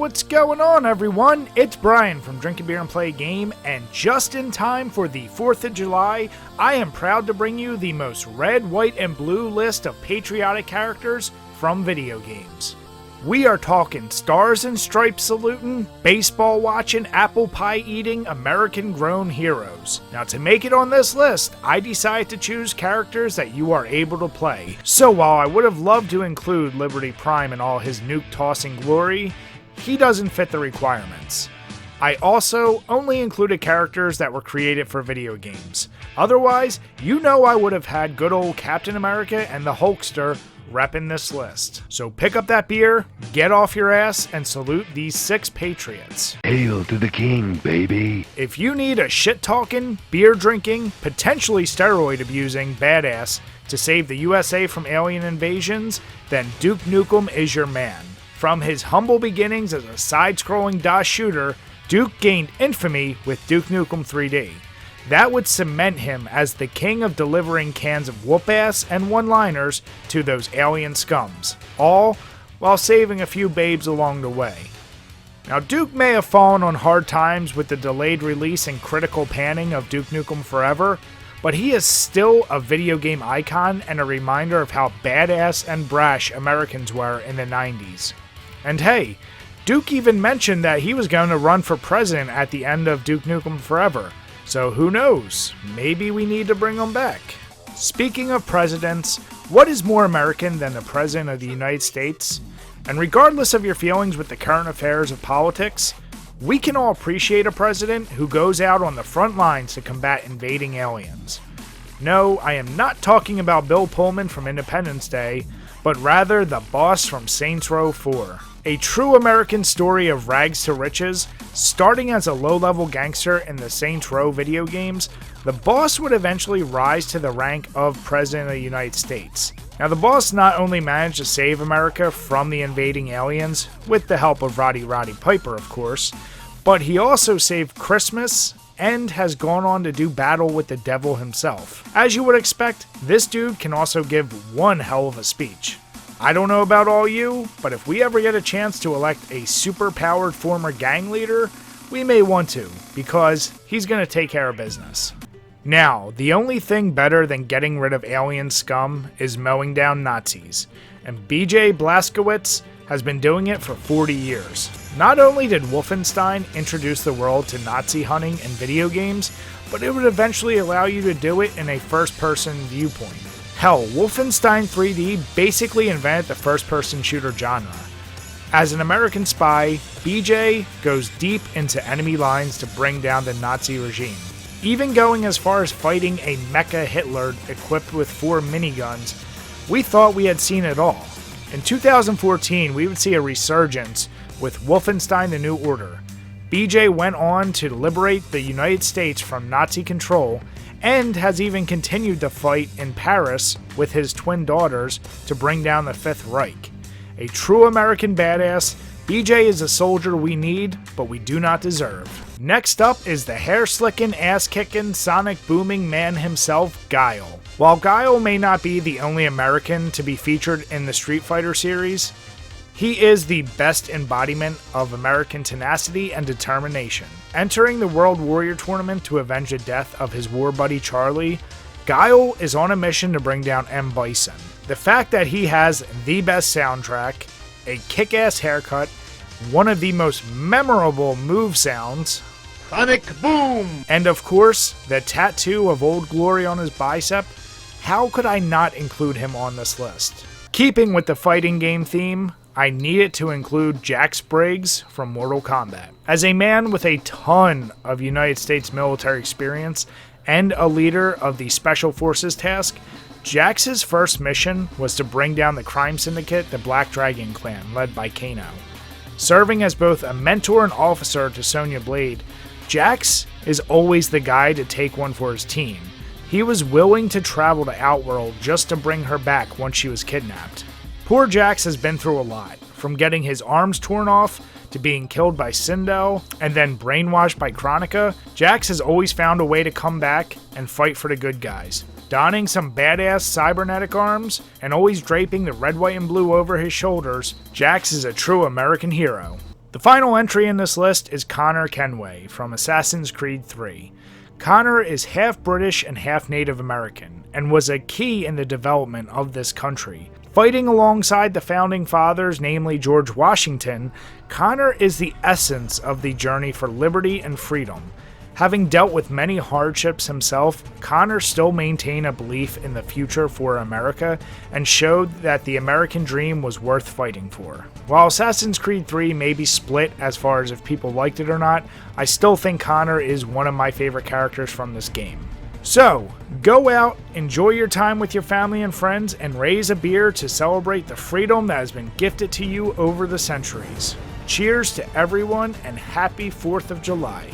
what's going on, everyone? It's Brian from DrinkABeerandPlayAGame, and just in time for the 4th of July, I am proud to bring you the most red, white, and blue list of patriotic characters from video games. We are talking stars and stripes saluting, baseball watching, apple pie eating, American grown heroes. Now, to make it on this list, I decided to choose characters that you are able to play. So while I would have loved to include Liberty Prime in all his nuke tossing glory, he doesn't fit the requirements. I also only included characters that were created for video games. Otherwise, you know I would have had good old Captain America and the Hulkster repping this list. So pick up that beer, get off your ass, and salute these 6 patriots. Hail to the king, baby. If you need a shit-talking, beer-drinking, potentially steroid-abusing badass to save the USA from alien invasions, then Duke Nukem is your man. From his humble beginnings as a side-scrolling DOS shooter, Duke gained infamy with Duke Nukem 3D. That would cement him as the king of delivering cans of whoop-ass and one-liners to those alien scums, all while saving a few babes along the way. Now, Duke may have fallen on hard times with the delayed release and critical panning of Duke Nukem Forever, but he is still a video game icon and a reminder of how badass and brash Americans were in the 90s. And hey, Duke even mentioned that he was going to run for president at the end of Duke Nukem Forever. So who knows, maybe we need to bring him back. Speaking of presidents, what is more American than the President of the United States? And regardless of your feelings with the current affairs of politics, we can all appreciate a president who goes out on the front lines to combat invading aliens. No, I am not talking about Bill Pullman from Independence Day, but rather the boss from Saints Row 4. A true American story of rags to riches. Starting as a low-level gangster in the Saints Row video games, the boss would eventually rise to the rank of President of the United States. Now, the boss not only managed to save America from the invading aliens, with the help of Roddy Piper, of course, but he also saved Christmas and has gone on to do battle with the devil himself. As you would expect, this dude can also give one hell of a speech. I don't know about all you, but if we ever get a chance to elect a super-powered former gang leader, we may want to, because he's going to take care of business. Now, the only thing better than getting rid of alien scum is mowing down Nazis, and BJ Blazkowicz has been doing it for 40 years. Not only did Wolfenstein introduce the world to Nazi hunting in video games, but it would eventually allow you to do it in a first-person viewpoint. Hell, Wolfenstein 3D basically invented the first-person shooter genre. As an American spy, BJ goes deep into enemy lines to bring down the Nazi regime, even going as far as fighting a mecha Hitler equipped with 4 miniguns. We thought we had seen it all. In 2014, we would see a resurgence with Wolfenstein: The New Order. BJ went on to liberate the United States from Nazi control, and has even continued to fight in Paris with his twin daughters to bring down the Fifth Reich. A true American badass, BJ is a soldier we need, but we do not deserve. Next up is the hair-slicking, ass-kicking, sonic-booming man himself, Guile. While Guile may not be the only American to be featured in the Street Fighter series, he is the best embodiment of American tenacity and determination. Entering the World Warrior Tournament to avenge the death of his war buddy Charlie, Guile is on a mission to bring down M. Bison. The fact that he has the best soundtrack, a kick-ass haircut, one of the most memorable move sounds, Sonic Boom! And of course, the tattoo of Old Glory on his bicep, how could I not include him on this list? Keeping with the fighting game theme, I needed to include Jax Briggs from Mortal Kombat. As a man with a ton of United States military experience and a leader of the Special Forces task, Jax's first mission was to bring down the crime syndicate, the Black Dragon Clan, led by Kano. Serving as both a mentor and officer to Sonya Blade, Jax is always the guy to take one for his team. He was willing to travel to Outworld just to bring her back once she was kidnapped. Poor Jax has been through a lot, from getting his arms torn off to being killed by Sindel and then brainwashed by Kronika. Jax has always found a way to come back and fight for the good guys. Donning some badass cybernetic arms and always draping the red, white, and blue over his shoulders, Jax is a true American hero. The final entry in this list is Connor Kenway from Assassin's Creed 3. Connor is half British and half Native American, and was a key in the development of this country. Fighting alongside the founding fathers, namely George Washington, Connor is the essence of the journey for liberty and freedom. Having dealt with many hardships himself, Connor still maintained a belief in the future for America and showed that the American dream was worth fighting for. While Assassin's Creed 3 may be split as far as if people liked it or not, I still think Connor is one of my favorite characters from this game. So, go out, enjoy your time with your family and friends, and raise a beer to celebrate the freedom that has been gifted to you over the centuries. Cheers to everyone, and happy 4th of July.